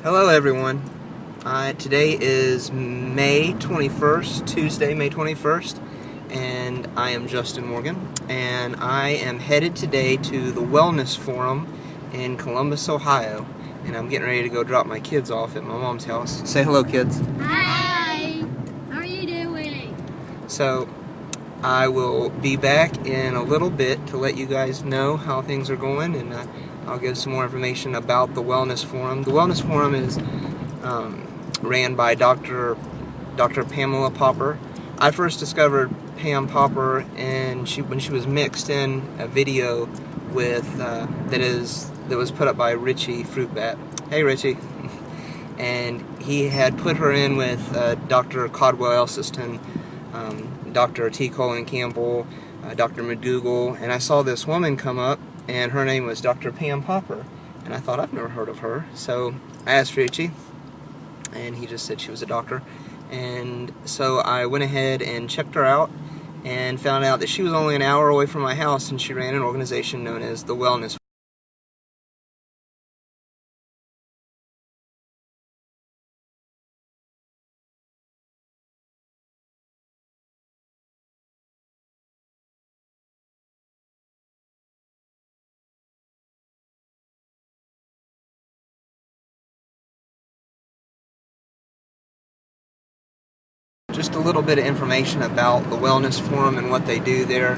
Hello everyone. Today is May 21st, Tuesday, May 21st, and I am Justin Morgan, and I am headed today to the Wellness Forum in Columbus, Ohio, and I'm getting ready to go drop my kids off at my mom's house. Say hello, kids. Hi! How are you doing? So, I will be back in a little bit to let you guys know how things are going, and I'll give some more information about the Wellness Forum. The Wellness Forum is ran by Dr. Pamela Popper. I first discovered Pam Popper when she was mixed in a video with that was put up by Richie Fruitbat. Hey Richie. And he had put her in with Dr. Caldwell Elston, Dr. T. Colin Campbell, Dr. McDougall, and I saw this woman come up, and her name was Dr. Pam Popper, and I thought, I've never heard of her. So I asked Richie, and he just said she was a doctor, and so I went ahead and checked her out and found out that she was only an hour away from my house, and she ran an organization known as the Wellness. Just a little bit of information about the Wellness Forum and what they do there.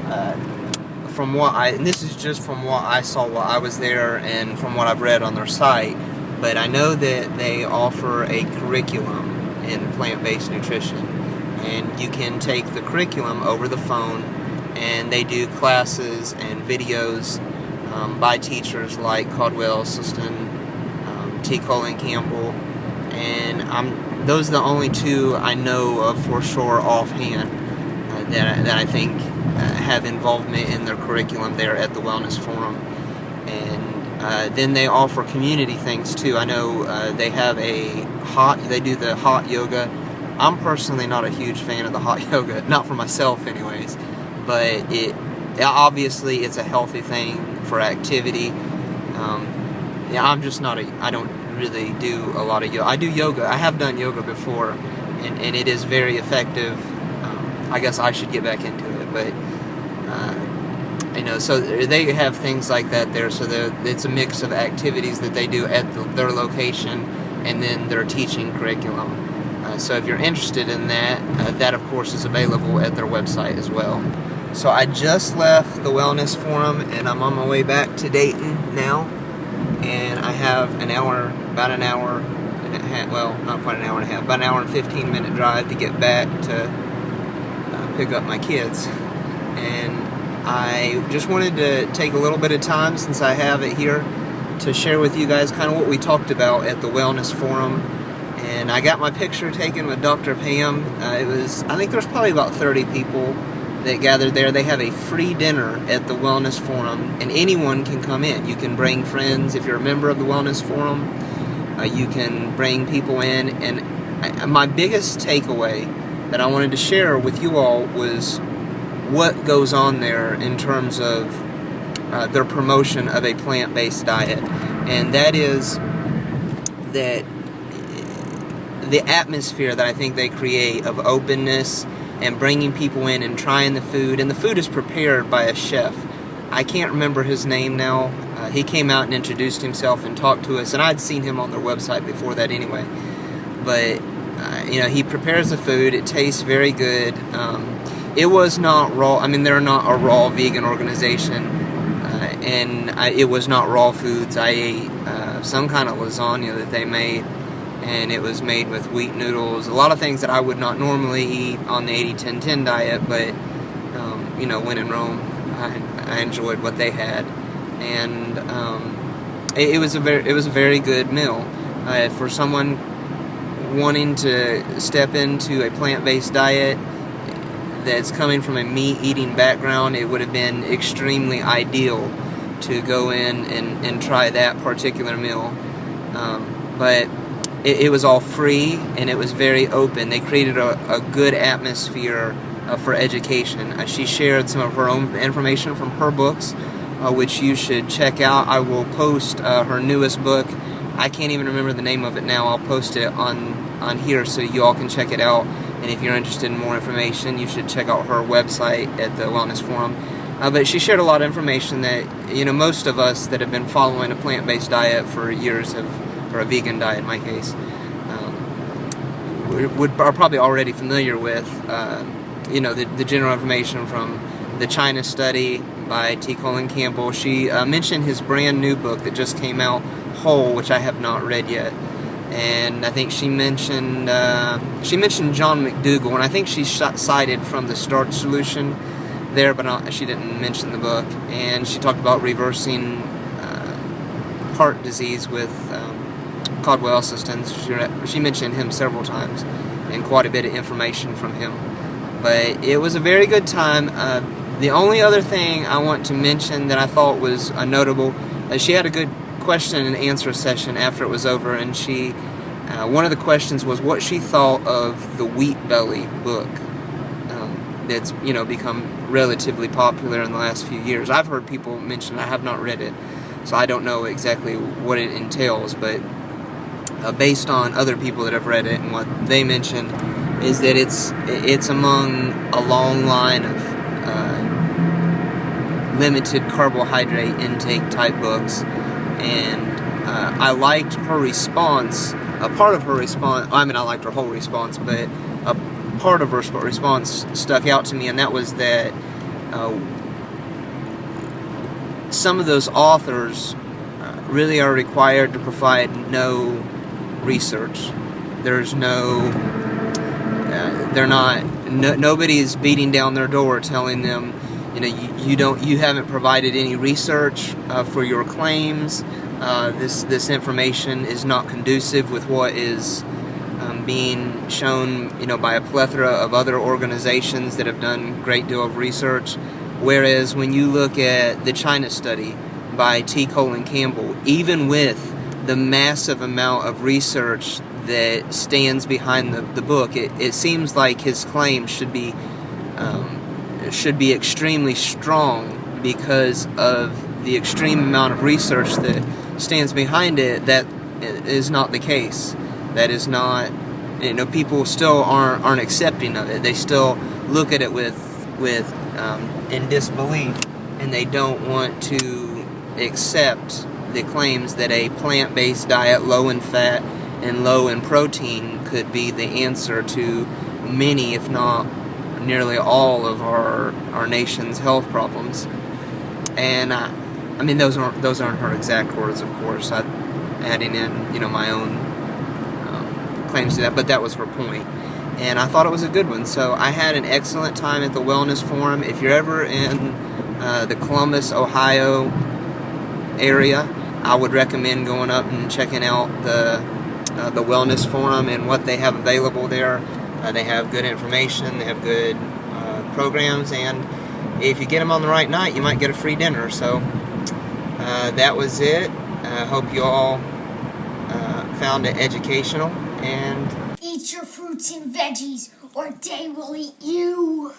And this is just from what I saw while I was there and from what I've read on their site, but I know that they offer a curriculum in plant-based nutrition, and you can take the curriculum over the phone, and they do classes and videos by teachers like Caldwell Elston, T. Colin Campbell, and those are the only two I know of for sure offhand that I think have involvement in their curriculum there at the Wellness Forum. And then they offer community things too. I know they do the hot yoga. I'm personally not a huge fan of the hot yoga, not for myself anyways, but obviously it's a healthy thing for activity. I don't really do a lot of yoga. I do yoga. I have done yoga before, and it is very effective. I guess I should get back into it, but so they have things like that there. So it's a mix of activities that they do at their location, and then their teaching curriculum. So if you're interested in that, that of course is available at their website as well. So I just left the Wellness Forum, and I'm on my way back to Dayton now. And I have about an hour and a half, well, not quite an hour and a half, about an hour and 15-minute drive to get back to pick up my kids. And I just wanted to take a little bit of time, since I have it here, to share with you guys kind of what we talked about at the Wellness Forum. And I got my picture taken with Dr. Pam. I think there's probably about 30 people that gathered there. They have a free dinner at the Wellness Forum, and anyone can come in. You can bring friends if you're a member of the Wellness Forum. You can bring people in, and my biggest takeaway that I wanted to share with you all was what goes on there in terms of their promotion of a plant-based diet, and that is that the atmosphere that I think they create of openness and bringing people in and trying the food. And the food is prepared by a chef. I can't remember his name now. He came out and introduced himself and talked to us, and I'd seen him on their website before that anyway. But, he prepares the food. It tastes very good. It was not raw. I mean, they're not a raw vegan organization, it was not raw foods. I ate some kind of lasagna that they made, and it was made with wheat noodles, a lot of things that I would not normally eat on the 80-10-10 diet, but, when in Rome, I enjoyed what they had, and it was a very good meal. For someone wanting to step into a plant-based diet that's coming from a meat-eating background, it would have been extremely ideal to go in and try that particular meal, but it was all free, and it was very open. They created a good atmosphere for education. She shared some of her own information from her books, which you should check out. I will post her newest book I can't even remember the name of it now. I'll post it on here so you all can check it out. And if you're interested in more information, you should check out her website at the Wellness Forum. But she shared a lot of information that, most of us that have been following a plant-based diet for years or a vegan diet in my case, are probably already familiar with. The general information from the China study by T. Colin Campbell. She mentioned his brand new book that just came out, Whole, which I have not read yet. And I think she mentioned John McDougall, and I think she cited from the Starch Solution there, but she didn't mention the book. And she talked about reversing heart disease with Caldwell-Esselstyn's. She mentioned him several times, and quite a bit of information from him. But it was a very good time. The only other thing I want to mention that I thought was notable, she had a good question and answer session after it was over, and one of the questions was what she thought of the Wheat Belly book that's become relatively popular in the last few years. I've heard people mention it. I have not read it, so I don't know exactly what it entails, but based on other people that have read it and what they mentioned is that it's among a long line of limited carbohydrate intake type books. And I liked her response. A part of her response, I liked her whole response, but a part of her response stuck out to me, and that was that some of those authors really are required to provide no research. There's nobody's beating down their door telling them, you haven't provided any research for your claims. This information is not conducive with what is being shown, by a plethora of other organizations that have done a great deal of research. Whereas when you look at the China study by T. Colin Campbell, even with the massive amount of research that stands behind the book, it seems like his claim should be extremely strong because of the extreme amount of research that stands behind it. That is not the case. That is not, people still aren't accepting of it. They still look at it with in disbelief, and they don't want to accept the claims that a plant-based diet, low in fat and low in protein, could be the answer to many, if not nearly all, of our nation's health problems. And those aren't her exact words, of course. I'm adding in my own claims to that, but that was her point. And I thought it was a good one. So I had an excellent time at the Wellness Forum. If you're ever in the Columbus, Ohio area, I would recommend going up and checking out the Wellness Forum and what they have available there. They have good information, they have good programs, and if you get them on the right night, you might get a free dinner. So that was it. I hope you all found it educational, and eat your fruits and veggies or they will eat you.